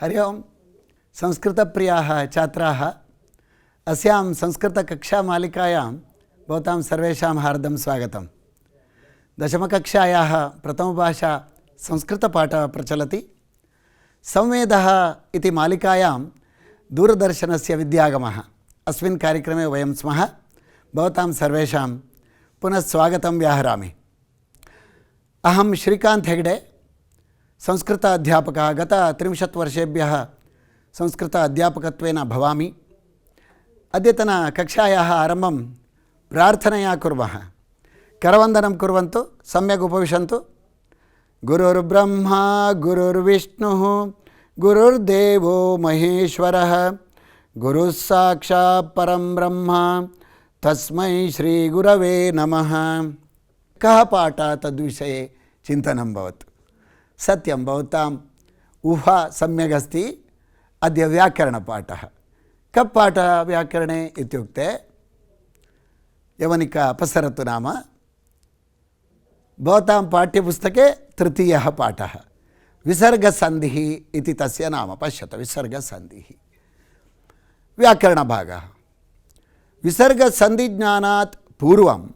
हरि ओं संस्कृतप्रियाः छात्राः अस्यां संस्कृतकक्षामालिकायां भवतां सर्वेषां हार्दं स्वागतं। दशमकक्षायाः प्रथमभाषा संस्कृतपाठः प्रचलति। संवेदः इति मालिकायां दूरदर्शनस्य विद्यागमः अस्मिन् कार्यक्रमे वयं स्मः। भवतां सर्वेषां पुनः स्वागतं व्याहरामि। अहं श्रीकान्त हेगडे, संस्कृत अध्यापकः। गत 30 वर्षेभ्यः संस्कृत अध्यापकत्वेन भवामि। अद्यतन कक्षायाः आरम्भं प्रार्थनया कुर्मः। करवन्दनं कुर्वन्तु, सम्यक् उपविशन्तु। गुरुर्ब्रह्मा गुरुर्विष्णुः गुरुर्देवो महेश्वरः गुरुः साक्षात् परं ब्रह्म तस्मै श्री गुरवे नमः। कः पाठः तद्विषये चिन्तनं भवतु। सत्यं भवताम् ऊहा सम्यक् अस्ति। अद्य व्याकरणपाठः। कः पाठः व्याकरणे इत्युक्ते यवनिका अपसरतु नाम भवतां पाठ्यपुस्तके तृतीयः पाठः विसर्गसन्धिः इति तस्य नाम। पश्यतु, विसर्गसन्धिः व्याकरणभागः। विसर्गसन्धिज्ञानात् पूर्वं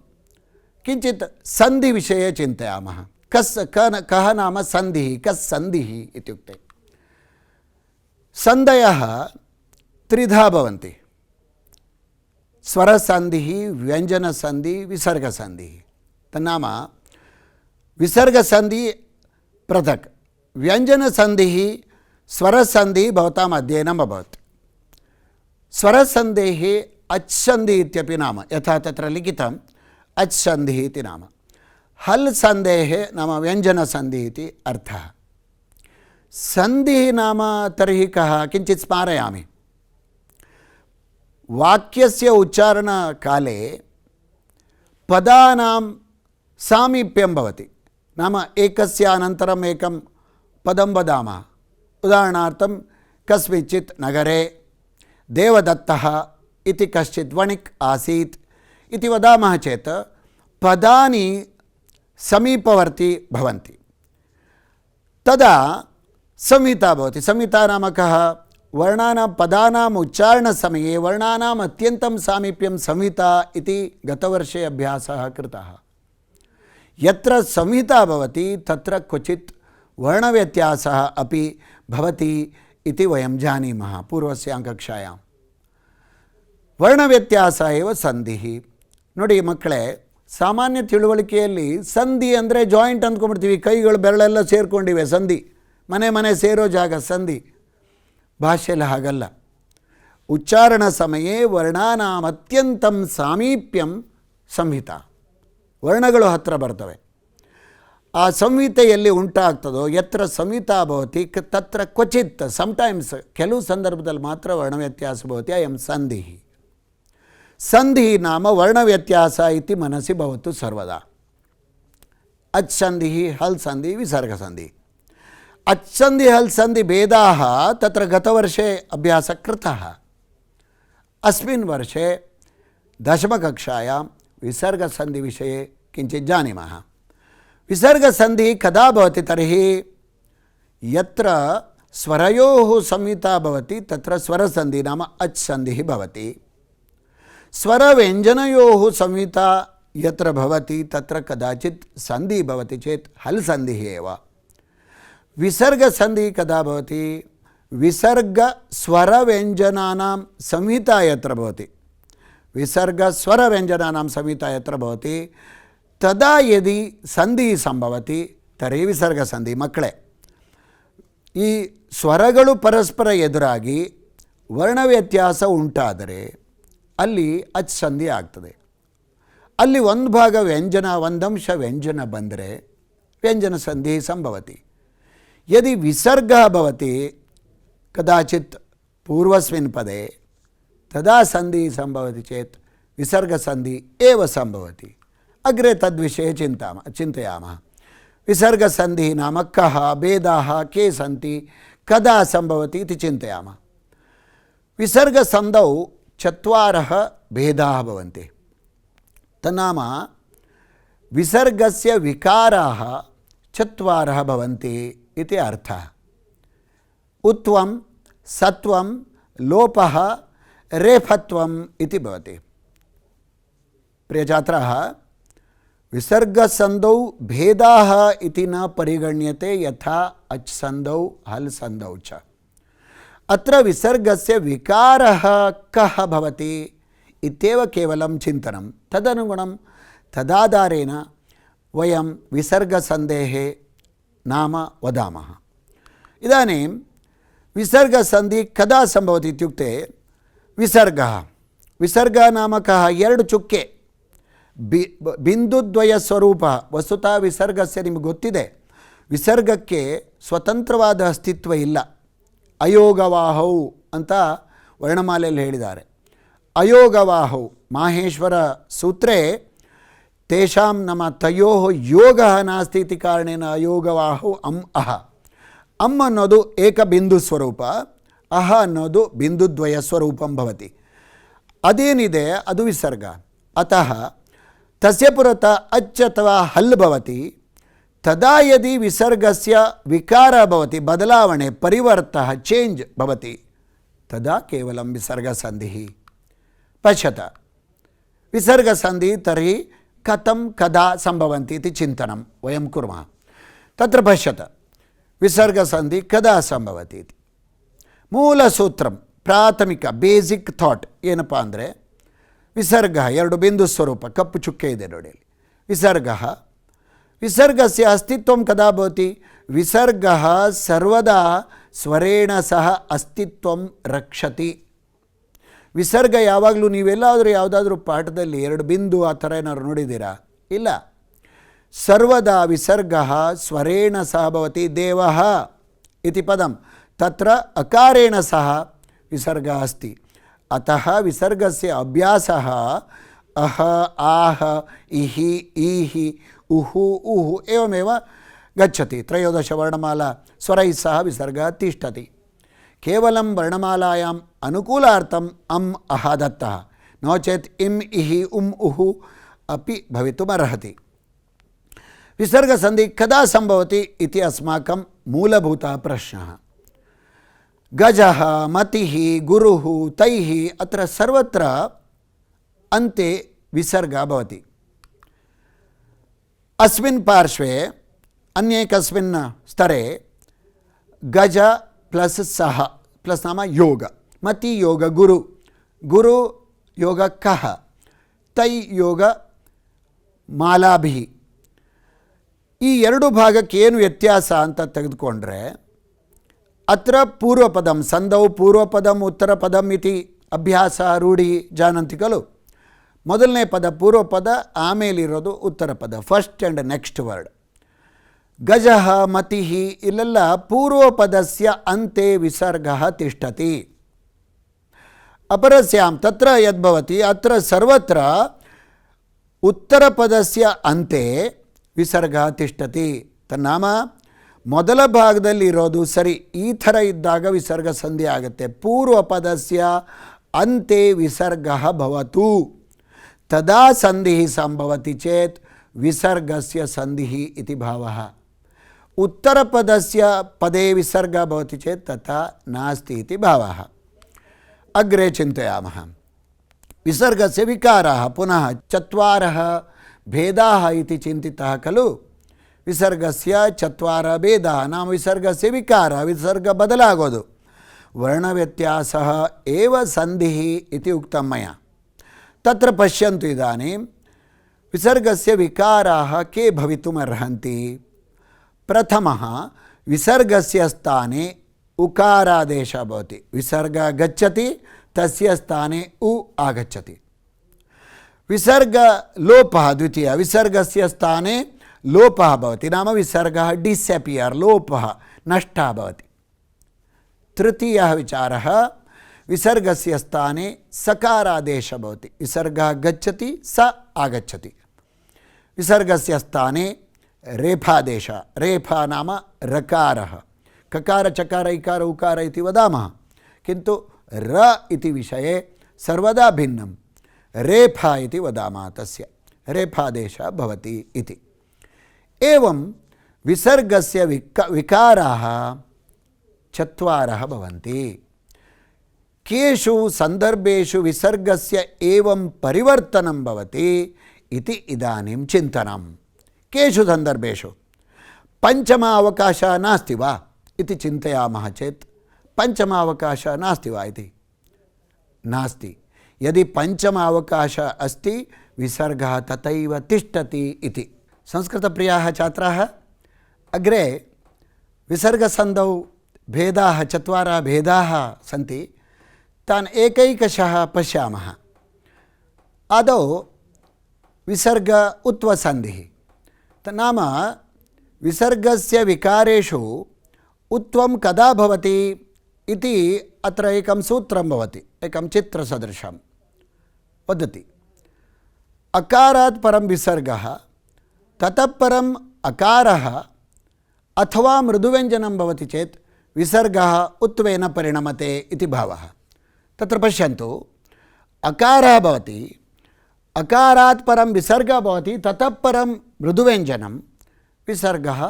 किञ्चित् सन्धिविषये चिन्तयामः। कः नाम सन्धिः, कस् सन्धिः इत्युक्ते सन्धयः त्रिधा भवन्ति। स्वरसन्धिः, व्यञ्जनसन्धिः, विसर्गसन्धिः। तन्नाम विसर्गसन्धिः पृथक्, व्यञ्जनसन्धिः स्वरसन्धिः भवताम् अध्ययनम् अभवत्। स्वरसन्धेः अच्सन्धिः इत्यपि नाम, यथा तत्र लिखितम् अच्सन्धिः इति नाम। हल् सन्धेः नाम व्यञ्जनसन्धिः इति अर्थः। सन्धिः नाम तर्हि कः, किञ्चित् स्मारयामि। वाक्यस्य उच्चारणकाले पदानां सामीप्यं भवति। नाम एकस्य अनन्तरम् एकं पदं वदामः। उदाहरणार्थं कस्मिंश्चित् नगरे देवदत्तः इति कश्चित् वणिक् आसीत् इति वदामः चेत् पदानि समीपवर्ती भवन्ति। तदा संहिता भवति। संहिता नाम कः, वर्णानां पदानाम् उच्चारणसमये वर्णानाम् अत्यन्तं सामीप्यं संहिता इति गतवर्षे अभ्यासः कृतः। यत्र संहिता भवति तत्र क्वचित् वर्णव्यत्यासः अपि भवति इति वयं जानीमः पूर्वस्यां कक्षायां। वर्णव्यत्यासः एव सन्धिः। ನೋಡಿ ಮಕ್ಕಳೇ, ಸಾಮಾನ್ಯ ತಿಳುವಳಿಕೆಯಲ್ಲಿ ಸಂಧಿ ಅಂದರೆ ಜಾಯಿಂಟ್ ಅಂದ್ಕೊಂಡ್ಬಿಡ್ತೀವಿ. ಕೈಗಳು ಬೆರಳೆಲ್ಲ ಸೇರಿಕೊಂಡಿವೆ, ಸಂಧಿ. ಮನೆ ಸೇರೋ ಜಾಗ ಸಂಧಿ. ಭಾಷೆಯಲ್ಲಿ ಹಾಗಲ್ಲ. ಉಚ್ಚಾರಣ ಸಮಯೇ ವರ್ಣಾನಾಂ ಅತ್ಯಂತಂ ಸಾಮೀಪ್ಯಂ ಸಂಹಿತಾ. ವರ್ಣಗಳು ಹತ್ತಿರ ಬರ್ತವೆ. ಆ ಸಂಹಿತೆಯಲ್ಲಿ ಉಂಟಾಗ್ತದೋ ಯತ್ರ ಸಂಹಿತಾ ಭವತಿ ತತ್ರ ಕ್ವಚಿತ್, ಸಮ್ಟೈಮ್ಸ್, ಕೆಲವು ಸಂದರ್ಭದಲ್ಲಿ ಮಾತ್ರ ವರ್ಣವ್ಯತ್ಯಾಸ ಭವತಿ. ಅಯಂ ಸಂಧಿ. ಸಂಧಿ ನಾಮ ವರ್ಣವ್ಯತ್ಯಾಸ ಇತಿ ಮನಸ್ಸಿ ಭವತು ಸರ್ವದಾ. ಅಚ್ಸಂಧಿ, ಹಲ್ ಸಂಧಿ, ವಿಸರ್ಗಸಂಧಿ. ಅಚ್ಸಂಧಿ ಹಲ್ ಸಂಧಿ ಭೇದಾः तत्र गतवर्षे अभ्यासः कृतः। अस्मिन् वर्षे दशमकक्षायां विसर्गसन्धिविषये किञ्चित् जानीमः। विसर्गसन्धिः कदा भवति तर्हि यत्र स्वरयोः संहिता भवति तत्र स्वरसन्धिः नाम अच्सन्धिः भवति। स्वरव्यञ्जनयोः संहिता यत्र भवति तत्र कदाचित् सन्धिः भवति चेत् हल् सन्धिः एव। विसर्गसन्धिः कदा भवति, विसर्गस्वरव्यञ्जनानां संहिता यत्र भवति, विसर्गस्वरव्यञ्जनानां संहिता यत्र भवति तदा यदि सन्धिः सम्भवति तर्हि विसर्गसन्धिः। मಕ್ಕಳೇ, ಈ ಸ್ವರಗಳು ಪರಸ್ಪರ ಎದುರಾಗಿ ವರ್ಣವ್ಯತ್ಯಾಸ ಉಂಟಾದರೆ ಅಲ್ಲಿ ಅಚ್ಸಂಧಿ ಆಗ್ತದೆ. ಅಲ್ಲಿ ಒಂದು ಭಾಗ ವ್ಯಂಜನ, ಒಂದಂಶ ವ್ಯಂಜನ ಬಂದರೆ ವ್ಯಂಜನ ಸಂಧಿ ಸಂಭವತಿ. यदि विसर्गः भवति कदाचित् पूर्वस्मिन् पदे तदा सन्धिः सम्भवति चेत् विसर्गसन्धिः एव सम्भवति। अग्रे तद्विषये चिन्तयामः। विसर्गसन्धिः नाम कः, भेदाः के सन्ति, कदा सम्भवति इति चिन्तयामः। विसर्गसन्धौ चत्वारः भेदाः भवन्ति। तन्नाम विसर्गस्य विकाराः चत्वारः भवन्ति इति अर्थः। उत्वं सत्वं लोपः रेफत्वम् इति भवति। प्रियछात्राः, विसर्गसन्धौ भेदाः इति न परिगण्यते यथा अच् सन्धौ हल् सन्धौ च। अत्र विसर्गस्य विकारः कः भवति इत्येव केवलं चिन्तनं। तदनुगुणं तदाधारेण वयं विसर्गसन्धेः नाम वदामः। इदानीं विसर्गसन्धि कदा सम्भवति इत्युक्ते विसर्गः नाम कः? ಎರಡು ಚುಕ್ಕೆ ಬಿಂದುದ್ವಯ ಸ್ವರೂಪ। ವಸ್ತುತಃ ವಿಸರ್ಗಸ್ಯ ನಿಮಗೆ ಗೊತ್ತಿದೆ, ವಿಸರ್ಗಕ್ಕೆ ಸ್ವತಂತ್ರವಾದ ಅಸ್ತಿತ್ವ ಇಲ್ಲ. ಅಯೋಗವಾಹೌ ಅಂತ ವರ್ಣಮಾಲೆಯಲ್ಲಿ ಹೇಳಿದ್ದಾರೆ. ಅಯೋಗವಾಹೌ ಮಾಹೇಶ್ವರ ಸೂತ್ರೇ ತೇಷಾಂ ನಮ ತಯೋಃ ಯೋಗಃ ನಾಸ್ತಿ ಇತಿ ಕಾರಣೇನ ಅಯೋಗವಾಹೌ ಅಂ ಅಹ. ಅಂ ಅನ್ನೋದು ಏಕಬಿಂದು ಸ್ವರೂಪ, ಅಹ ಅನ್ನೋದು ಬಿಂದುದ್ವಯ ಸ್ವರೂಪಂ ಭವತಿ. ಅದೇನಿದೆ ಅದು ವಿಸರ್ಗ. ಅತಃ ತಸ್ಯ ಪುರತಃ ಅಚ್ ಅಥವಾ ಹಲ್ ಭವತಿ, ತದಾ ಯದಿ ವಿಸರ್ಗಸ್ಯ ವಿಕಾರ ಭವತಿ, ಬದಲಾವಣೆ ಪರಿವರ್ತಃ ಚೇಂಜ್ ಭವತಿ, ತದಾ ಕೇವಲಂ ವಿಸರ್ಗಸಂಧಿಃ. ಪಶ್ಯತ ವಿಸರ್ಗಸಂಧಿ ತರ್हि ಕಥಂ ಕದಾ ಸಂಭವಂತಿ ಇತಿ ಚಿಂತನಂ ವಯಂ ಕುರ್ಮಃ. ತತ್ರ ಪಶ್ಯತ ವಿಸರ್ಗಸಂಧಿ ಕದಾ ಸಂಭವತಿ ಇತಿ. ಮೂಲ ಸೂತ್ರಂ ಪ್ರಾಥಮಿಕ ಬೇಸಿಕ್ ಥಾಟ್ ಏನಪ್ಪ ಅಂದರೆ, ವಿಸರ್ಗ ಎರಡು ಬಿಂದು ಸ್ವರೂಪ, ಕಪ್ಪು ಚುಕ್ಕೆ ಇದೆ ನೋಡಿ ಅಲ್ಲಿ. ವಿಸರ್ಗಸ್ಯ ಅಸ್ತಿತ್ವಂ ಕದಾ ಭವತಿ? ವಿಸರ್ಗಃ ಸರ್ವದಾ ಸ್ವರೇಣ ಸಹ ಅಸ್ತಿತ್ವಂ ರಕ್ಷತಿ. ವಿಸರ್ಗ ಯಾವಾಗಲೂ ನೀವೆಲ್ಲಾದರೂ ಯಾವುದಾದ್ರೂ ಪಾಠದಲ್ಲಿ ಎರಡು ಬಿಂದು ಆ ಥರ ಏನಾದ್ರು ನೋಡಿದ್ದೀರಾ? ಇಲ್ಲ. ಸರ್ವದಾ ವಿಸರ್ಗಃ ಸ್ವರೇಣ ಸಹ ಭವತಿ. ದೇವಃ ಇತಿ ಪದಂ ತತ್ರ ಅಕಾರೇಣ ಸಹ ವಿಸರ್ಗ ಅಸ್ತಿ. ಅತಃ ವಿಸರ್ಗಸ್ಯ ಅಭ್ಯಾಸಃ ಅಹ ಆಹ ಇಹಿ ಈಹಿ ಉಹು ಉಹು ಏವಮೇವ ಗಚ್ಚತಿ. ತ್ರಯೋದಶ ವರ್ಣಮಾಲಾ ಸ್ವರೈಃ ಸಹ ವಿಸರ್ಗः ತಿಷ್ಠತಿ. ಕೇವಲಂ ವರ್ಣಮಾಲಾಯಾಂ ಅನುಕೂಲಾರ್ಥಂ ಅಂ ಅಹ ದತ್ತಃ, नो चेत् इम् इहि उम् उहु अपि भवितुमर्हति. विसर्गसन्धि कदा सम्भवति इति अस्माकं मूलभूतः प्रश्नः. गजः, मतिः, गुरुः, तैः अत्र सर्वत्र अन्ते विसर्गः भवति. अस्मिन् पार्श्वे अन्ये कस्मिन् स्तरे गज प्लस सह प्लस नाम योग, मति योग गुरु, गुरु योग कः, तै योग ಮಾಲಾಭಿ. ಈ ಎರಡು ಭಾಗಕ್ಕೆ ಏನು ವ್ಯತ್ಯಾಸ ಅಂತ ತೆಗೆದುಕೊಂಡ್ರೆ, ಅತ್ರ ಪೂರ್ವಪದಂ ಸಂಧೌ ಪೂರ್ವಪದಂ ಉತ್ತರಪದಂ ಇತಿ ಅಭ್ಯಾಸ ರೂಢಿ ಜಾನಂತಿ ಖಲು. ಮೊದಲನೇ ಪದ ಪೂರ್ವಪದ, ಆಮೇಲಿರೋದು ಉತ್ತರ ಪದ, ಫಸ್ಟ್ ಆ್ಯಂಡ್ ನೆಕ್ಸ್ಟ್ ವರ್ಡ್. ಗಜಃ ಮತಿಃ ಇಲ್ಲೆಲ್ಲ ಪೂರ್ವಪದಸ್ಯ ಅಂತೆ ವಿಸರ್ಗಃ ತಿಷ್ಠತಿ. ಅಪರಸ್ಯಾಂ ತತ್ರ ಯದ್ಭವತಿ ಅತ್ರ ಸರ್ವತ್ರ ಉತ್ತರಪದಸ್ಯ ಅಂತೆ ವಿಸರ್ಗಃ ತಿಷ್ಠತಿ. ತನ್ನಾಮ ಮೊದಲ ಭಾಗದಲ್ಲಿ ಇರೋದು ಸರಿ, ಈ ಥರ ಇದ್ದಾಗ ವಿಸರ್ಗ ಸಂಧಿ ಆಗುತ್ತೆ. ಪೂರ್ವಪದಸ್ಯ ಅಂತೆ ವಿಸರ್ಗಃ ಭವತು ತದಾ ಸಂಧಿ ಸಂಭವತಿ ಚೇತ್ ವಿಸರ್ಗಸ್ಯ ಸಂಧಿ ಇತಿ ಭಾವಃ. उत्तरपदस्य पदे विसर्ग भवति चेत् तथा नास्ति इति भावः. अग्रे चिन्तयामः. विसर्गस्य विकाराः पुनः चत्वारः भेदाः इति चिन्तितः खलु. विसर्गस्य चत्वारः भेदाः नाम विसर्गस्य विकारः, विसर्ग बदलागोदु, वर्णव्यत्यासः एव सन्धिः इति उक्तं मया. तत्र पश्यन्तु इदानीं विसर्गस्य विकाराः के भवितुमर्हन्ति. प्रथमः विसर्गस्य स्थाने उकारादेशः भवति. विसर्ग गच्छति, तस्य स्थाने उ आगच्छति. विसर्ग लोपः द्वितीय, विसर्गस्य स्थाने लोपः भवति, नाम विसर्गः डिसपियर्, लोपः नष्टः भवति. तृतीयः विचारः, विसर्गस्य स्थाने सकारादेशः भवति. विसर्गः गच्छति, स आगच्छति. विसर्गस्य स्थाने रेफादेश, रेफा नाम रकारः, ककार चकार इकार उकार इति वदामः, किन्तु र इति विषये सर्वदा भिन्नं, रेफा इति वदामः, तस्य रेफादेशः भवति इति. एवं विसर्गस्य विकाराः चत्वारः भवन्ति। केषु सन्दर्भेषु विसर्गस्य एवं परिवर्तनं भवति इति इदानीं चिन्तनं। केषु सन्दर्भेषु पञ्चम अवकाशः नास्ति वा इति चिन्तयामः चेत् पञ्चम अवकाशः नास्ति वा इति नास्ति। यदि पञ्चम अवकाशः अस्ति विसर्गः तथैव तिष्ठति इति। संस्कृतप्रियाः छात्राः अग्रे विसर्गसन्धौ भेदाः चत्वारः भेदाः सन्ति, तान् एकैकशः पश्यामः। आदौ विसर्ग उत्वसन्धिः नाम विसर्गस्य विकारेषु उत्वं कदा भवति इति अत्र एकं सूत्रं भवति, एकं चित्रसदृशं वदति। अकारात् परं विसर्गः, ततः परम् अकारः अथवा मृदुव्यञ्जनं भवति चेत् विसर्गः उत्वेन परिणमते इति भावः। तत्र पश्यन्तु, अकारः भवति, अकारात् परं विसर्गः भवति, ततः परं मृदुव्यञ्जनं, विसर्गः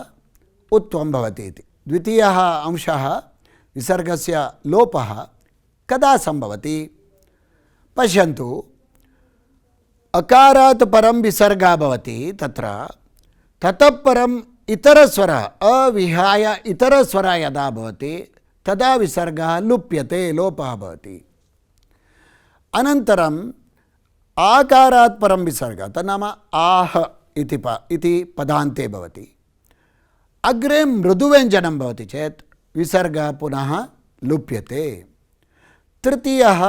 उत्वं भवति इति। द्वितीयः अंशः विसर्गस्य लोपः कदा सम्भवति? पश्यन्तु, अकारात् परं विसर्गः भवति, तत्र ततः परम् इतरस्वरः अविहाय इतरस्वरः यदा भवति तदा विसर्गः लुप्यते, लोपः भवति। अनन्तरम् आकारात् परं विसर्गः तन्नाम आह इति पदान्ते भवति। अग्रे मृदुव्यञ्जनं भवति चेत् विसर्गः पुनः लुप्यते। तृतीयः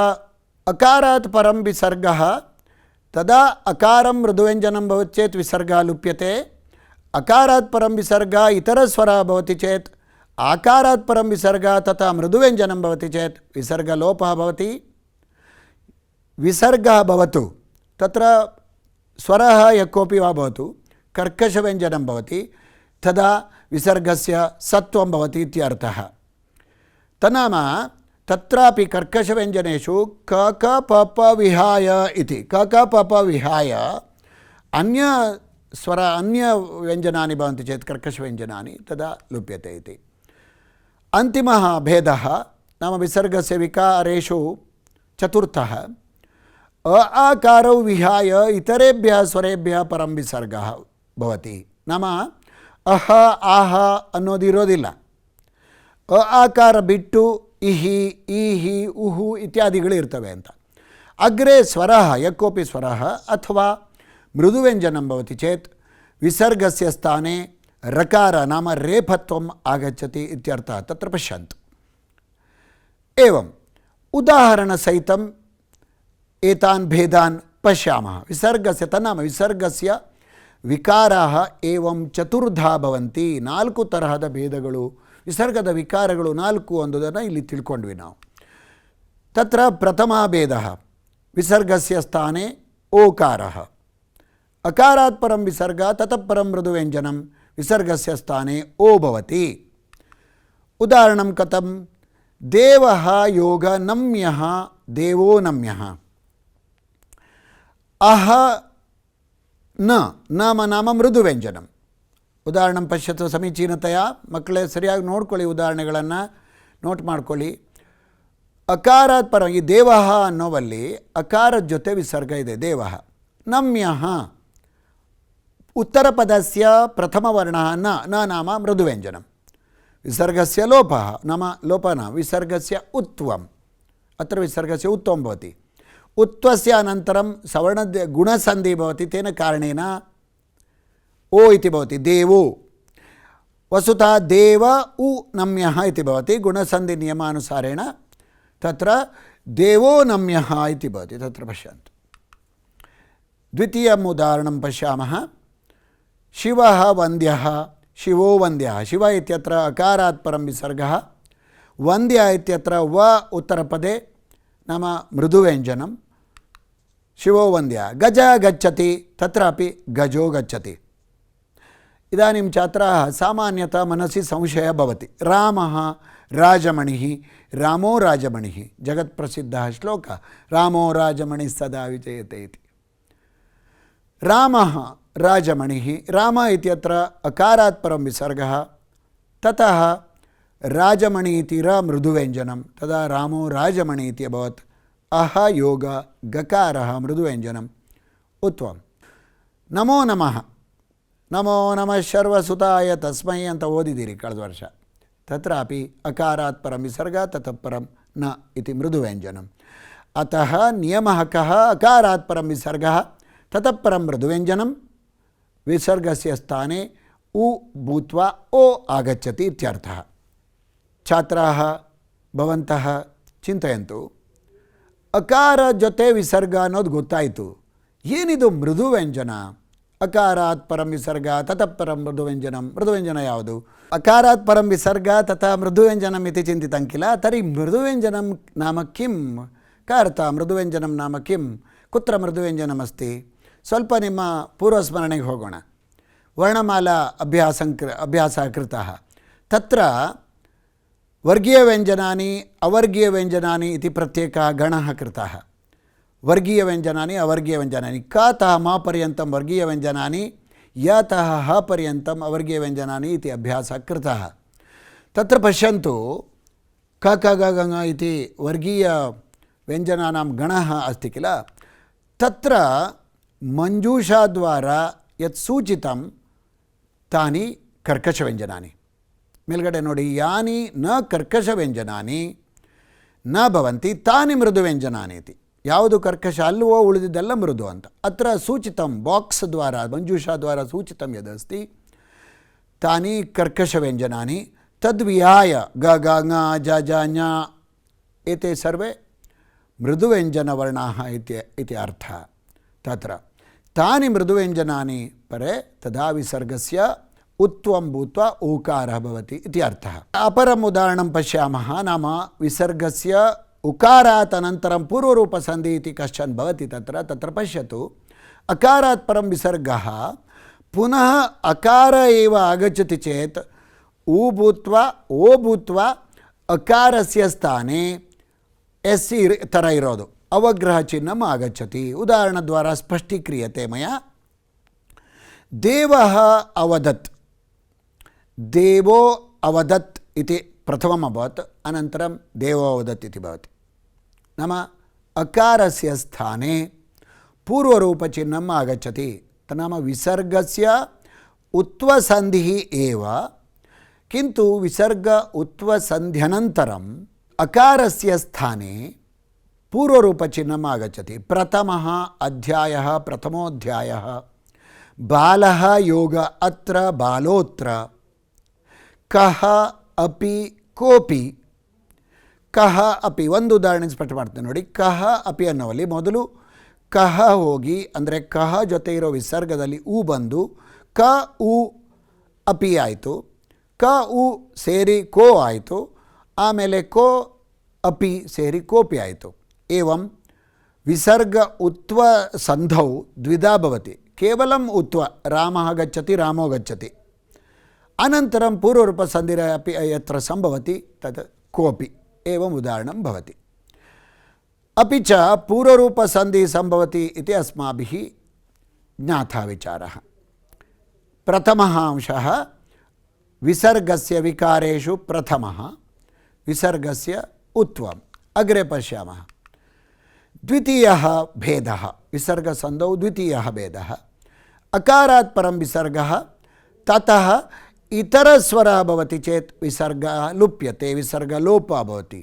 अकारात् परं विसर्गः, तदा अकारं मृदुव्यञ्जनं भवति चेत् विसर्गः लुप्यते। अकारात् परं विसर्गः इतरस्वरः भवति चेत्, आकारात् परं विसर्गः तथा मृदुव्यञ्जनं भवति चेत् विसर्गलोपः भवति। विसर्गः भवतु, तत्र स्वरः यः कोऽपि वा भवतु, कर्कशव्यञ्जनं भवति, तदा विसर्गस्य सत्वं भवति इत्यर्थः। तन्नाम तत्रापि कर्कशव्यञ्जनेषु क क प प विहाय इति, क क प प विहाय अन्यव्यञ्जनानि भवन्ति चेत् कर्कशव्यञ्जनानि, तदा लुप्यते इति। अन्तिमः भेदः नाम विसर्गस्य विकारेषु चतुर्थः, अ आकारौ विहाय इतरेभ्यः स्वरेभ्यः परं विसर्गः भवति। नाम अह आह ಅನ್ನೋದಿರೋದಿಲ್ಲ, ಅ ಆಕಾರ ಬಿಟ್ಟು ಇಹಿ ಈಹಿ ಉಹು ಇತ್ಯಾದಿಗಳು ಇರ್ತವೆ ಅಂತ. ಅಗ್ರೆ ಸ್ವರಃ ಯಃ ಕೋಪಿ ಸ್ವರಃ ಅಥವಾ मृदुव्यञ्जनं भवति चेत् विसर्गस्य स्थाने रकार नाम रेफत्वम् आगच्छति इत्यर्थः। तत्र पश्यन्तु, एवं उदाहरणसहितम् एतान् भेदान् पश्यामः। विसर्गस्य तन्नाम विसर्गस्य विकाराः एवं चतुर्धा भवन्ति। ನಾಲ್ಕು ತರಹದ ಭೇದಗಳು, ವಿಸರ್ಗದ ವಿಕಾರಗಳು ನಾಲ್ಕು ಅನ್ನೋದನ್ನು ಇಲ್ಲಿ ತಿಳ್ಕೊಂಡ್ವಿ ನಾವು. ತತ್ರ ಪ್ರಥಮಃ ಭೇದಃ ವಿಸರ್ಗस्य स्थाने ओकारः, अकारात् परं विसर्गः ततः परं मृदुव्यञ्जनं, विसर्गस्य स्थाने ओ भवति। उदाहरणं कथं? देवः योग नम्यः, देवो नम्यः। अह न नाम मृदुव्यञ्जनं। उदाहरणं पश्यतु समीचीनतया मಕ್ಕಳೇ, ಸರಿಯಾಗಿ ನೋಡ್ಕೊಳ್ಳಿ, ಉದಾಹರಣೆಗಳನ್ನು ನೋಟ್ ಮಾಡ್ಕೊಳ್ಳಿ. ಅಕಾರಾತ್ ಪರ ಈ ದೇವಃ ಅನ್ನೋವಲ್ಲಿ ಅಕಾರದ ಜೊತೆ ವಿಸರ್ಗ ಇದೆ, ದೇವಃ. ನಮ್ಯಃ उत्तरपदस्य प्रथमवर्णः न नाम मृदुव्यञ्जनं, विसर्गस्य लोपः नाम लोपः न विसर्गस्य उत्वम्, अत्र विसर्गस्य उत्वं भवति। उत्वस्य अनन्तरं सवर्ण गुणसन्धिः भवति, तेन कारणेन ओ इति भवति, देवो। वस्तुतः देव उ नम्यः इति भवति, गुणसन्धिनियमानुसारेण तत्र देवो नम्यः इति भवति। तत्र पश्यन्तु, द्वितीयम् उदाहरणं पश्यामः। शिवः वन्द्यः, शिवो वन्द्यः। शिव इत्यत्र अकारात् परं विसर्गः, वन्द्यः इत्यत्र व उत्तरपदे नाम मृदुव्यञ्जनं, शिवो वन्द्यः। गजः गच्छति, तत्रापि गजो गच्छति। इदानीं छात्राः सामान्यतः मनसि संशयः भवति, रामः राजमणिः, रामो राजमणिः, जगत्प्रसिद्धः श्लोकः, रामो राजमणिः सदा विजयते इति। रामः राजमणिः, राम इत्यत्र अकारात् परं विसर्गः, ततः राजमणि इति र मृदुव्यञ्जनं तदा रामो राजमणि इति अभवत् अह योग गकारः मृदुव्यञ्जनम् उत्तमं नमो नमः नमो नमः शर्वसुताय तस्मै ಅಂತ ಓದಿದಿರಿ ಕಳೆದ ವರ್ಷ तत्रापि अकारात् परं विसर्ग ततः परं न इति मृदुव्यञ्जनम् अतः नियमः कः अकारात् परं विसर्गः ततः परं मृदुव्यञ्जनं विसर्गस्य स्थाने उ भूत्वा ओ आगच्छति इत्यर्थः छात्राः भवन्तः चिन्तयन्तु अकार ಜೊತೆ ವಿಸರ್ಗ ಅನ್ನೋದು ಗೊತ್ತಾಯಿತು ಏನಿದು ಮೃದುವ್ಯಂಜನ अकारात् परं विसर्ग ततः परं मृदुव्यञ्जनं मृदुव्यञ्जन यावदु अकारात् परं विसर्ग तथा मृदुव्यञ्जनम् इति चिन्तितं किल तर्हि मृदुव्यञ्जनं नाम किं का अर्थः मृदुव्यञ्जनं नाम किं कुत्र मृदुव्यञ्जनमस्ति ಸ್ವಲ್ಪ ನಿಮ್ಮ पूर्वस्मरणेಗೆ ಹೋಗೋಣ वर्णमाला अभ्यासः कृतः तत्र वर्गीयव्यञ्जनानि अवर्गीयव्यञ्जनानि इति प्रत्येकः गणः कृतः वर्गीयव्यञ्जनानि अवर्गीयव्यञ्जनानि कातः मा पर्यन्तं वर्गीयव्यञ्जनानि यातः ह पर्यन्तम् अवर्गीयव्यञ्जनानि इति अभ्यासः कृतः तत्र पश्यन्तु क ख ग घ ङ इति वर्गीयव्यञ्जनानां गणः अस्ति किल तत्र मञ्जूषाद्वारा यत् सूचितं तानि कर्कशव्यञ्जनानि मेल्गडे नोडि यानि न कर्कशव्यञ्जनानि न भवन्ति तानि मृदुव्यञ्जनानि इति ಯಾವುದು ಕರ್ಕಶ ಅಲ್ವೋ ಉಳಿದಿದ್ದೆಲ್ಲ ಮೃದು ಅಂತ ಅತ್ರ ಸೂಚಿತಂ ಬಾಕ್ಸ್ ದ್ವಾರ ಮಂಜೂಷಾ ದ್ವಾರ ಸೂಚಿತಂ ಯದಸ್ತಿ ತಾನಿ ಕರ್ಕಶ ವ್ಯಂಜನಾನಿ ತದ್ವಿಹಾಯ ಗ ಗ ङ ಜ ಜ ಞ एते सर्वे मृदुव्यञ्जनवर्णाः इति अर्थः तत्र तानि मृदुव्यञ्जनानि परे तदा विसर्गस्य उत्वं भूत्वा ओकारः भवति इति अर्थः अपरम् उदाहरणं पश्यामः नाम विसर्गस्य उकारात् अनन्तरं पूर्वरूपसन्धि इति कश्चन भवति तत्र पश्यतु अकारात् परं विसर्गः पुनः अकार एव आगच्छति चेत् उ भूत्वा ओ भूत्वा अकारस्य स्थाने एस् ತರ ಇರೋದು ಅವಗ್ರಹ ಚಿಹ್ನಂ आगच्छति उदाहरणद्वारा स्पष्टीक्रियते मया देवः अवदत् देवो अवदत् इति प्रथमम् अभवत् अनन्तरं देवो अवदत् इति भवति नाम अकारस्य स्थाने पूर्वरूपचिह्नम् आगच्छति नाम विसर्गस्य उत्वसन्धिः एव किन्तु विसर्ग उत्वसन्ध्यनन्तरम् अकारस्य स्थाने पूर्वरूपचिह्नम् आगच्छति प्रथमः अध्यायः प्रथमोऽध्यायः बालः योग अत्र बालोऽत्र कः अपि कोपि कह अपि ಒಂದು ಉದಾಹರಣೆ ಸ್ಪಷ್ಟ ಮಾಡ್ತೀನಿ ನೋಡಿ ಕಹ ಅಪಿ ಅನ್ನೋವಲ್ಲಿ ಮೊದಲು ಕಹ ಹೋಗಿ ಅಂದರೆ ಕಹ ಜೊತೆ ಇರೋ ವಿಸರ್ಗದಲ್ಲಿ ಉ ಬಂದು ಕ ಉ ಅಪಿ ಆಯಿತು ಕ ಉ ಸೇರಿ ಕೋ ಆಯಿತು ಆಮೇಲೆ ಕೋ ಅಪಿ ಸೇರಿ ಕೋಪಿ ಆಯಿತು ಏವಂ ವಿಸರ್ಗ ಉತ್ವ ಸಂಧೌ ದ್ವಿಧಾ ಭವತಿ ಕೇವಲಂ ಉತ್ವ ರಾಮಃ ಗಚ್ಚತಿ ರಾಮೋ ಗಚ್ಚತಿ अनन्तरं पूर्वरूपसन्धिः अपि यत्र सम्भवति तत् कोऽपि एवम् उदाहरणं भवति अपि च पूर्वरूपसन्धिः सम्भवति इति अस्माभिः ज्ञातः विचारः प्रथमः अंशः विसर्गस्य विकारेषु प्रथमः विसर्गस्य उत्वम् अग्रे पश्यामः द्वितीयः भेदः विसर्गसन्धौ द्वितीयः भेदः अकारात् परं विसर्गः ततः इतरस्वरः भवति चेत् विसर्गः लुप्यते विसर्गलोपः भवति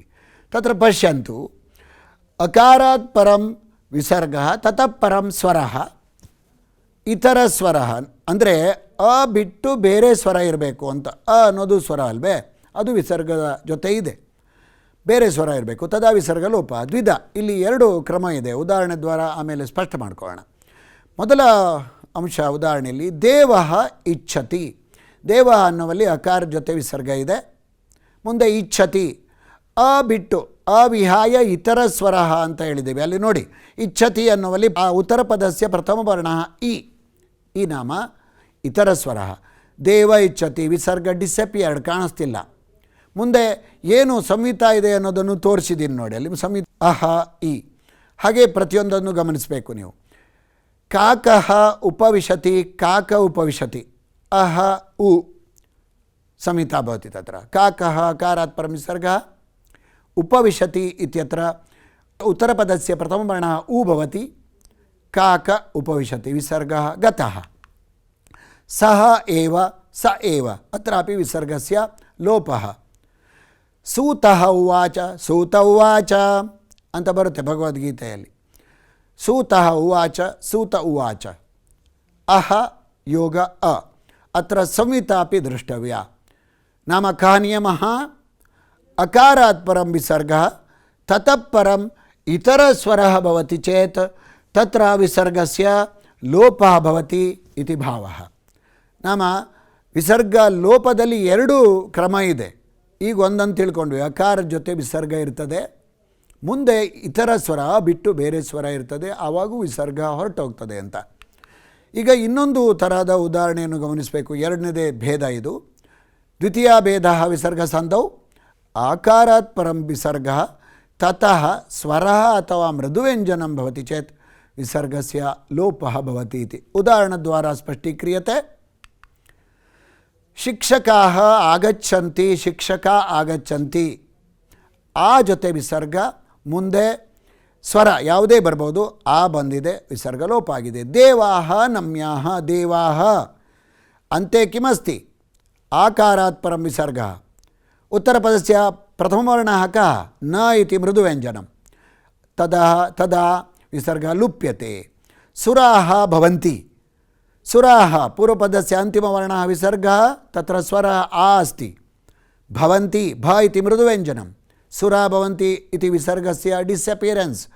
तत्र पश्यन्तु अकारात् परं विसर्गः ततः परं स्वरः इतरस्वरः ಅಂದರೆ ಅ ಬಿಟ್ಟು ಬೇರೆ ಸ್ವರ ಇರಬೇಕು ಅಂತ ಅ ಅನ್ನೋದು ಸ್ವರ ಅಲ್ವೇ ಅದು ವಿಸರ್ಗದ ಜೊತೆ ಇದೆ ಬೇರೆ ಸ್ವರ ಇರಬೇಕು ತದಾ ವಿಸರ್ಗ ಲೋಪ ದ್ವಿಧ ಇಲ್ಲಿ ಎರಡು ಕ್ರಮ ಇದೆ ಉದಾಹರಣೆ ದ್ವಾರ ಆಮೇಲೆ ಸ್ಪಷ್ಟ ಮಾಡ್ಕೊಳ್ಳೋಣ ಮೊದಲ ಅಂಶ ಉದಾಹರಣೆಯಲ್ಲಿ ದೇವಃ ಇಚ್ಛತಿ ದೇವ ಅನ್ನುವಲ್ಲಿ ಅಕಾರ ಜೊತೆ ವಿಸರ್ಗ ಇದೆ ಮುಂದೆ ಇಚ್ಛತಿ ಅ ಬಿಟ್ಟು ಅವಿಹಾಯ ಇತರ ಸ್ವರ ಅಂತ ಹೇಳಿದ್ದೇವೆ ಅಲ್ಲಿ ನೋಡಿ ಇಚ್ಛತಿ ಅನ್ನುವಲ್ಲಿ ಆ ಉತ್ತರ ಪದಸ್ಯ ಪ್ರಥಮ ವರ್ಣ ಈ ನಾಮ ಇತರ ಸ್ವರ ದೇವ ಇಚ್ಛತಿ ವಿಸರ್ಗ ಡಿಸಪಿಯರ್ಡ್ ಕಾಣಿಸ್ತಿಲ್ಲ ಮುಂದೆ ಏನು ಸಂಹಿತ ಇದೆ ಅನ್ನೋದನ್ನು ತೋರಿಸಿದ್ದೀನಿ ನೋಡಿ ಅಲ್ಲಿ ಸಂಹಿತ ಅಹ ಇ ಹಾಗೆ ಪ್ರತಿಯೊಂದನ್ನು ಗಮನಿಸಬೇಕು ನೀವು ಕಾಕಃ ಉಪವಿಶತಿ ಕಾಕ ಉಪವಿಶತಿ ಅಹ ಉ संहिता भवति तत्र काकः अकारात् परं विसर्गः उपविशति इत्यत्र उत्तरपदस्य प्रथमवर्णः उ भवति काक उपविशति विसर्गः गतः सः एव स एव अत्रापि विसर्गस्य लोपः सूतः उवाच सूत उवाच ಅಂತ ಬರುತ್ತೆ ಭಗವದ್ಗೀತೆಯಲ್ಲಿ सूतः उवाच सूत उवाच अह योग अ अत्र संहितापि द्रष्टव्या नाम कः नियमः अकारात् परं विसर्गः ततः परम् इतरस्वरः भवति चेत् तत्र विसर्गस्य लोपः भवति इति भावः नाम ವಿಸರ್ಗ ಲೋಪದಲ್ಲಿ ಎರಡು ಕ್ರಮ ಇದೆ. ಈಗ ಒಂದನ್ನು ತಿಳ್ಕೊಂಡ್ವಿ, ಅಕಾರದ ಜೊತೆ ವಿಸರ್ಗ ಇರ್ತದೆ, ಮುಂದೆ ಇತರ ಸ್ವರ ಬಿಟ್ಟು ಬೇರೆ ಸ್ವರ ಇರ್ತದೆ, ಆವಾಗೂ ವಿಸರ್ಗ ಹೊರಟೋಗ್ತದೆ ಅಂತ. ಈಗ ಇನ್ನೊಂದು ಥರದ ಉದಾಹರಣೆಯನ್ನು ಗಮನಿಸಬೇಕು. ಎರಡನೇದೇ ಭೇದ ಇದು. ದ್ವಿತೀಯ ಭೇದ ವಿಸರ್ಗ ಸಂಧೌ ಆಕಾರಾತ್ ಪರಂ ವಿಸರ್ಗ ತತಃ ಸ್ವರ ಅಥವಾ ಮೃದುವ್ಯಂಜನಂ ಭವತಿ ಚೇತ್ ವಿಸರ್ಗಸ್ಯ ಲೋಪಃ ಭವತಿ ಇತಿ ಉದಾಹರಣದ್ವಾರಾ ಸ್ಪಷ್ಟೀಕ್ರಿಯತೆ. ಶಿಕ್ಷಕಾಃ ಆಗಚ್ಚಂತಿ, ಶಿಕ್ಷಕ ಆಗಚ್ಚಂತಿ, ಆ ಜೊತೆ ವಿಸರ್ಗ, ಮುಂದೆ ಸ್ವರ ಯಾವುದೇ ಬರ್ಬೋದು, ಆ ಬಂದಿದೆ, ವಿಸರ್ಗ ಲೋಪ ಆಗಿದೆ. ದೇವಾಃ ನಮ್ಯಾಃ, ದೇವಾಃ ಅಂತೆ ಕಿಮಸ್ತಿ ಆಕಾರಾತ್ ಪರಂ ವಿಸರ್ಗ. उत्तरपदस्य प्रथमवर्णः कः न इति मृदुव्यञ्जनं, तदा विसर्गः लुप्यते. सुराः भवन्ति, सुराः पूर्वपदस्य अन्तिमवर्णः विसर्गः, तत्र स्वरः आ अस्ति. भवन्ति भ इति मृदुव्यञ्जनं, सुरा भवन्ति इति विसर्गस्य डिसपियरेन्स्,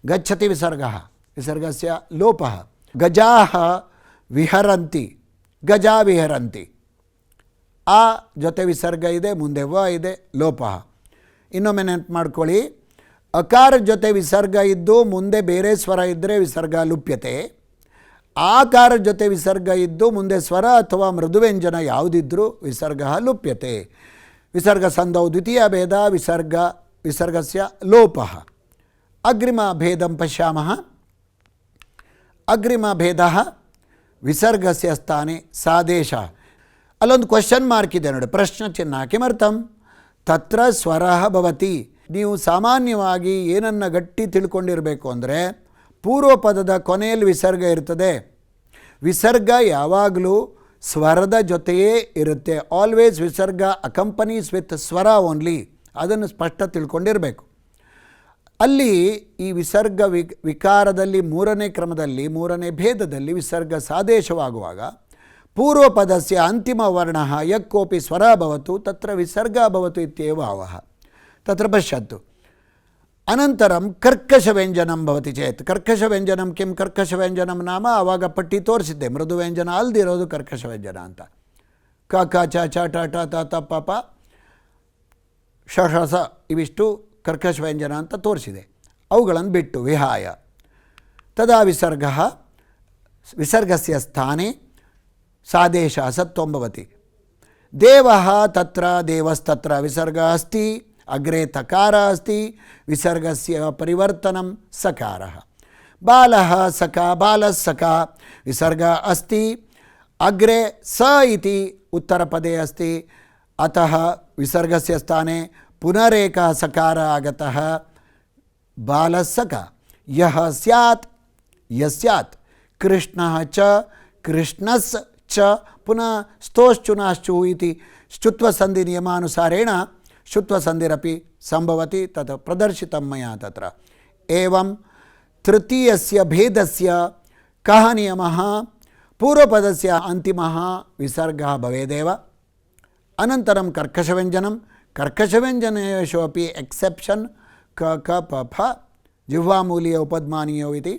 गच्छति विसर्गः, विसर्गस्य लोपः. गजाः विहरन्ति, गजा विहरन्ति, ಆ ಜೊತೆ ವಿಸರ್ಗ ಇದೆ, ಮುಂದೆ ವ ಇದೆ, ಲೋಪ. ಇನ್ನೊಮ್ಮೆ ನೆನಪು ಮಾಡ್ಕೊಳ್ಳಿ, ಅಕಾರ ಜೊತೆ ವಿಸರ್ಗ ಇದ್ದು ಮುಂದೆ ಬೇರೆ ಸ್ವರ ಇದ್ದರೆ ವಿಸರ್ಗ ಲುಪ್ಯತೆ, ಆಕಾರ ಜೊತೆ ವಿಸರ್ಗ ಇದ್ದು ಮುಂದೆ ಸ್ವರ ಅಥವಾ ಮೃದುವ್ಯಂಜನ ಯಾವುದಿದ್ರೂ ವಿಸರ್ಗ ಲುಪ್ಯತೆ. ವಿಸರ್ಗ ಸಂಧೌ ದ್ವಿತೀಯ ಭೇದ ವಿಸರ್ಗಸ್ಯ ಲೋಪಃ. ಅಗ್ರಿಮ ಭೇದಂ ಪಶ್ಯಾಮಃ. ಅಗ್ರಿಮ ಭೇದ ವಿಸರ್ಗಸ್ಯ ಸ್ಥಾನೆ ಸಾದೇಶ. ಅಲ್ಲೊಂದು ಕ್ವಶನ್ ಮಾರ್ಕ್ ಇದೆ ನೋಡಿ, ಪ್ರಶ್ನೆ ಚಿಹ್ನ. ಕಿಮರ್ಥಂ ತತ್ರ ಸ್ವರ ಭವತಿ. ನೀವು ಸಾಮಾನ್ಯವಾಗಿ ಏನನ್ನು ಗಟ್ಟಿ ತಿಳ್ಕೊಂಡಿರಬೇಕು ಅಂದರೆ, ಪೂರ್ವ ಪದದ ಕೊನೆಯಲ್ಲಿ ವಿಸರ್ಗ ಇರ್ತದೆ. ವಿಸರ್ಗ ಯಾವಾಗಲೂ ಸ್ವರದ ಜೊತೆಯೇ ಇರುತ್ತೆ. ಆಲ್ವೇಸ್ ವಿಸರ್ಗ ಅಕಂಪನೀಸ್ ವಿತ್ ಸ್ವರ ಓನ್ಲಿ. ಅದನ್ನು ಸ್ಪಷ್ಟ ತಿಳ್ಕೊಂಡಿರಬೇಕು. ಅಲ್ಲಿ ಈ ವಿಸರ್ಗ ವಿಕಾರದಲ್ಲಿ ಮೂರನೇ ಕ್ರಮದಲ್ಲಿ, ಮೂರನೇ ಭೇದದಲ್ಲಿ ವಿಸರ್ಗ ಸಾದೇಶವಾಗುವಾಗ पूर्वपदस्य अन्तिमवर्णः यः कोऽपि स्वरः भवतु तत्र विसर्गः भवतु इत्येव भावः. तत्र पश्यन्तु. अनन्तरं कर्कशव्यञ्जनं भवति चेत्, कर्कशव्यञ्जनं किं? कर्कशव्यञ्जनं नाम आवाग पट्टी तोरिसिद्ದೆ, मृदुव्यञ्जन ಅಲ್ದಿರೋದು कर्कशव्यञ्जन ಅಂತ. ಕ ಕ ಚ ಚ ಟ ಟ ತ ತ ಪ ಪ ಶ ಷ ಸ ಇವಿಷ್ಟು कर्कशव्यञ्जन ಅಂತ ತೋರಿಸಿದೆ. ಅವುಗಳನ್ನು ಬಿಟ್ಟು ವಿಹಾಯ ತದಾ ವಿಸರ್ಗಸ್ಯ ಸ್ಥಾನೆ सादेश सत्वं भवति. देवः तत्र देवस्तत्र विसर्गः अस्ति, अग्रे तकारः अस्ति, विसर्गस्य परिवर्तनं सकारः. बालः सखा, बालः सखा विसर्गः अस्ति, अग्रे स इति उत्तरपदे अस्ति, अतः विसर्गस्य स्थाने पुनरेकः सकारः आगतः, बालः सखा. यः स्यात्, यस्यात्, कृष्णः च, कृष्णस् च, पुनः स्तोश्चुनाश्चु इति श्चुत्वसन्धि नियमानुसारेण श्चुत्वसन्धिरपि सम्भवति. तत् प्रदर्शितं मया तत्र. एवं तृतीयस्य भेदस्य कः नियमः? पूर्वपदस्य अन्तिमः विसर्गः भवेदेव. अनन्तरं कर्कशव्यञ्जनं, कर्कशव्यञ्जनेषु अपि एक्सेप्शन् क क प फ जिह्वामूलीय उपद्मानीयो इति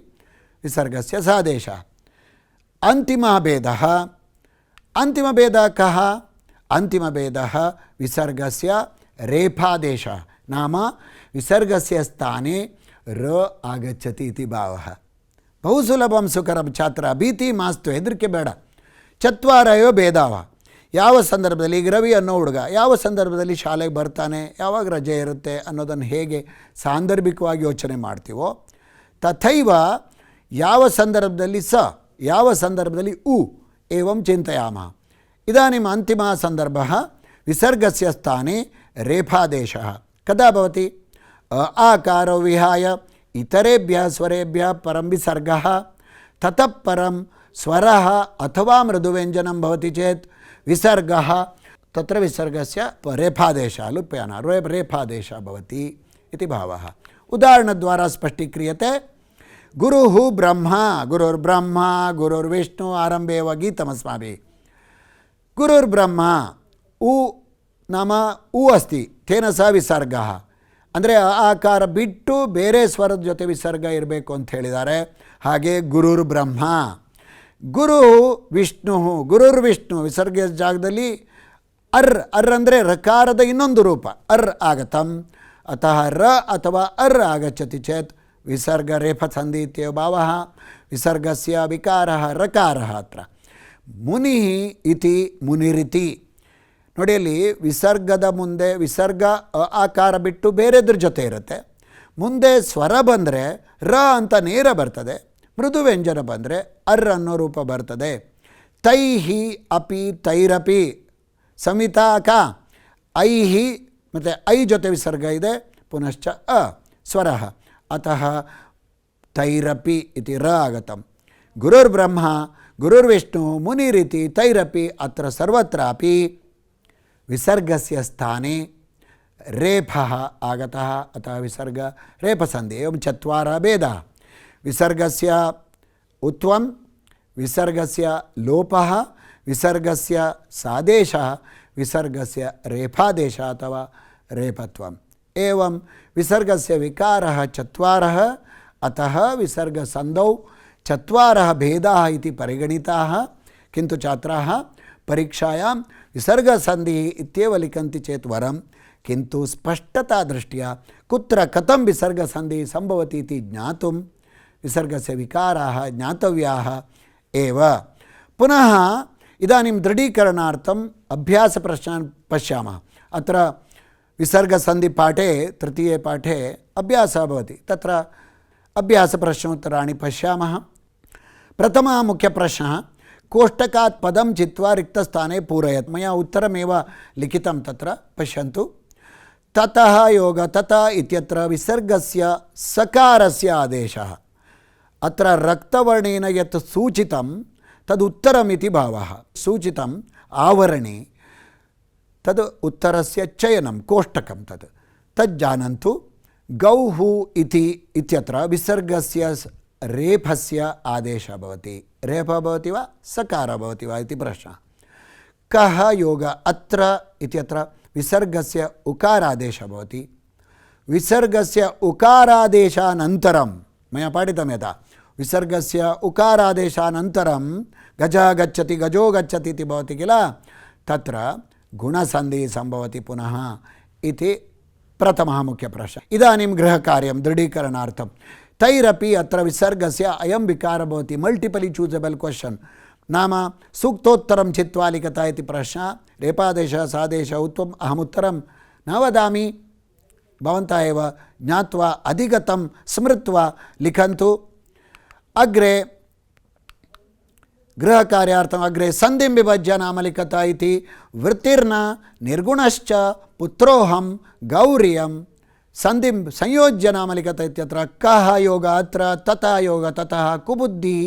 विसर्गस्य सादेशः. अन्तिमः भेदः, अन्तिमभेदः कः? अन्तिमभेदः विसर्गस्य रेफादेशः, नाम विसर्गस्य स्थाने र आगच्छति इति भावः. बहु सुलभं सुकरं छात्र, ಭೀತಿ ಮಾಸ್ತು, ಹೆದರಿಕೆ ಬೇಡ. ಚತ್ವಾರಯೋ ಭೇದಾವ. ಯಾವ ಸಂದರ್ಭದಲ್ಲಿ, ಈಗ ರವಿ ಅನ್ನೋ ಹುಡುಗ ಯಾವ ಸಂದರ್ಭದಲ್ಲಿ ಶಾಲೆಗೆ ಬರ್ತಾನೆ, ಯಾವಾಗ ರಜೆ ಇರುತ್ತೆ ಅನ್ನೋದನ್ನು ಹೇಗೆ ಸಾಂದರ್ಭಿಕವಾಗಿ ಯೋಚನೆ ಮಾಡ್ತೀವೋ, ತಥೈವ ಯಾವ ಸಂದರ್ಭದಲ್ಲಿ ಸ, ಯಾವ ಸಂದರ್ಭದಲ್ಲಿ ಉ, ಏವಂ ಚಿಂತೆಯಾಮಃ. ಇದಾನಿಂ ಅಂತಿಮ ಸಂದರ್ಭ विसर्गस्य स्थाने रेफादेशः कदा भवति? आकारो विहाय इतरेभ्यः स्वरेभ्यः परं विसर्गः, ततः परं स्वरः अथवा मृदुव्यञ्जनं भवति चेत् विसर्गः, तत्र विसर्गस्य रेफादेशः लुप्यमानः रेफादेशः भवति इति भावः। उदाहरणद्वारा स्पष्टीक्रियते। गुरुः ब्रह्मा, गुरुर्ब्रह्मा गुरुर्विष्णु आरम्भे एव गीतमस्माभिः। गुरुर्ब्रह्मा उ नाम उ अस्ति, तेन सह विसर्गः ಅಂದರೆ ಆಕಾರ ಬಿಟ್ಟು ಬೇರೆ ಸ್ವರದ ಜೊತೆ ವಿಸರ್ಗ ಇರಬೇಕು ಅಂತ ಹೇಳಿದ್ದಾರೆ. ಹಾಗೆ ಗುರುರ್ ಬ್ರಹ್ಮ, ಗುರು ವಿಷ್ಣು, ಗುರುರ್ ವಿಷ್ಣು ವಿಸರ್ಗ ಜಾಗದಲ್ಲಿ ಅರ್ ಅಂದರೆ ರಕಾರದ ಇನ್ನೊಂದು ರೂಪ ಆಗತಂ, ಅತಃ ರ ಅಥವಾ ಆಗಚ್ಚತಿ ಚೇತ್ ವಿಸರ್ಗ ರೇಫಸಂಧಿ ಇತ್ಯೇವ ಭಾವಃ, ವಿಸರ್ಗಸ್ಯ ವಿಕಾರಃ ರಕಾರಃ ಅತ್ರ. ಮುನಿ ಇತಿ ಮುನಿರಿತಿ, ನೋಡಿ ಅಲ್ಲಿ ವಿಸರ್ಗದ ಮುಂದೆ ವಿಸರ್ಗ ಆಕಾರ ಬಿಟ್ಟು ಬೇರೆದ್ರ ಜೊತೆ ಇರುತ್ತೆ. ಮುಂದೆ ಸ್ವರ ಬಂದರೆ ರ ಅಂತ ನೇರ ಬರ್ತದೆ, ಮೃದು ವ್ಯಂಜನ ಬಂದರೆ ಅನ್ನೋ ರೂಪ ಬರ್ತದೆ. ತೈಹಿ ಅಪಿ ತೈರಪಿ ಸಂಹಿತಾಕ, ಐಹಿ ಮತ್ತು ಐ ಜೊತೆ ವಿಸರ್ಗ ಇದೆ, ಪುನಶ್ಚ ಸ್ವರ, ಅತಃ ತೈರಪಿ ಇತಿ ರ ಆಗತಂ. ಗುರುರ್ಬ್ರಹ್ಮ ಗುರುರ್ವಿಷ್ಣು ಮುನಿರಿತಿ ತೈರಪಿ ಅತ್ರ ಸರ್ವತ್ರಾಪಿ विसर्गस्य स्थाने रेफः आगतः, अतः विसर्ग रेफसन्धि. एवं चत्वारः भेदाः: विसर्गस्य उत्वं, विसर्गस्य लोपः, विसर्गस्य सादेशः, विसर्गस्य रेफादेशः अथवा रेफत्वम्. एवं विसर्गस्य विकारः चत्वारः, अतः विसर्गसन्धौ चत्वारः भेदाः इति परिगणिताः. किन्तु छात्राः परीक्षायां विसर्गसन्धि इत्येव लिखन्ति चेत् वरं, किन्तु स्पष्टता दृष्ट्या कुत्र कथं विसर्गसन्धिः सम्भवति इति ज्ञातुं विसर्गस्य विकाराः ज्ञातव्याः एव. पुनः इदानीं दृढीकरणार्थम् अभ्यासप्रश्नान् पश्यामः. अत्र विसर्गसन्धिपाठे तृतीये पाठे अभ्यासः भवति, तत्र अभ्यासप्रश्नोत्तराणि पश्यामः. प्रथमः मुख्यप्रश्नः: कोष्टकात् पदं चित्वा रिक्तस्थाने पूरयत्. मया उत्तरमेव लिखितं, तत्र पश्यन्तु. ततः योग ततः इत्यत्र विसर्गस्य सकारस्य आदेशः. अत्र रक्तवर्णेन यत् सूचितं तद् उत्तरमिति भावः. सूचितम् आवरणे तद् उत्तरस्य चयनं कोष्टकं तज्जानन्तु. गौः इति इत्यत्र विसर्गस्य रेफस्य आदेशः भवति. रेफः भवति वा सकारः भवति वा इति प्रश्नः. कः योग अत्र इत्यत्र विसर्गस्य उकारादेशः भवति. विसर्गस्य उकारादेशानन्तरं मया पाठितं यथा विसर्गस्य उकारादेशानन्तरं गजः गच्छति गजो गच्छति इति भवति किल, तत्र गुणसन्धिः सम्भवति पुनः इति प्रथमः मुख्यप्रश्नः. इदानीं गृहकार्यं दृढीकरणार्थं तैरपि अत्र विसर्गस्य अयं विकारः भवति. मल्टिपलि चूसेबल् क्वश्चन्, नाम सूक्तोत्तरं चित्वा लिखता इति प्रश्नः. रेपादेशः सादेशः उत्तमम् अहमुत्तरं न वदामि, भवन्तः एव ज्ञात्वा अधिगतं स्मृत्वा लिखन्तु. अग्रे गृहकार्यार्थम् अग्रे सन्धिं विभज्य नाम लिखता इति. वृत्तिर्न निर्गुणश्च पुत्रोऽहं गौर्यं संधिं संयोज्य नाम लिखत इत्यत्र कः योग अत्र, तथा योग ततः, कुबुद्धिः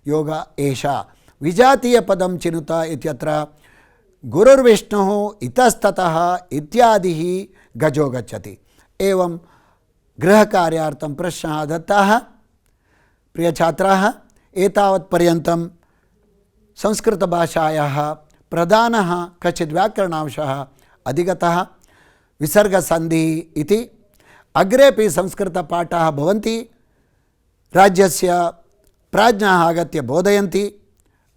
योग एषा. विजातीयपदं चिनुत इत्यत्र गुरुर्विष्णुः इतस्ततः इत्यादिः गजो गच्छति. एवं गृहकार्यार्थं प्रश्नः दत्ताः. प्रियछात्राः, एतावत्पर्यन्तं संस्कृतभाषायाः प्रधानः कश्चित् व्याकरणांशः अधिगतः. विसर्गसन्धिः इति. अग्रेपि संस्कृतपाठाः भवन्ति, राज्यस्य प्राज्ञाः आगत्य बोधयन्ति.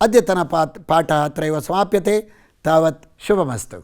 अद्यतनपाठः अत्रैव समाप्यते. तावत् शुभमस्तु.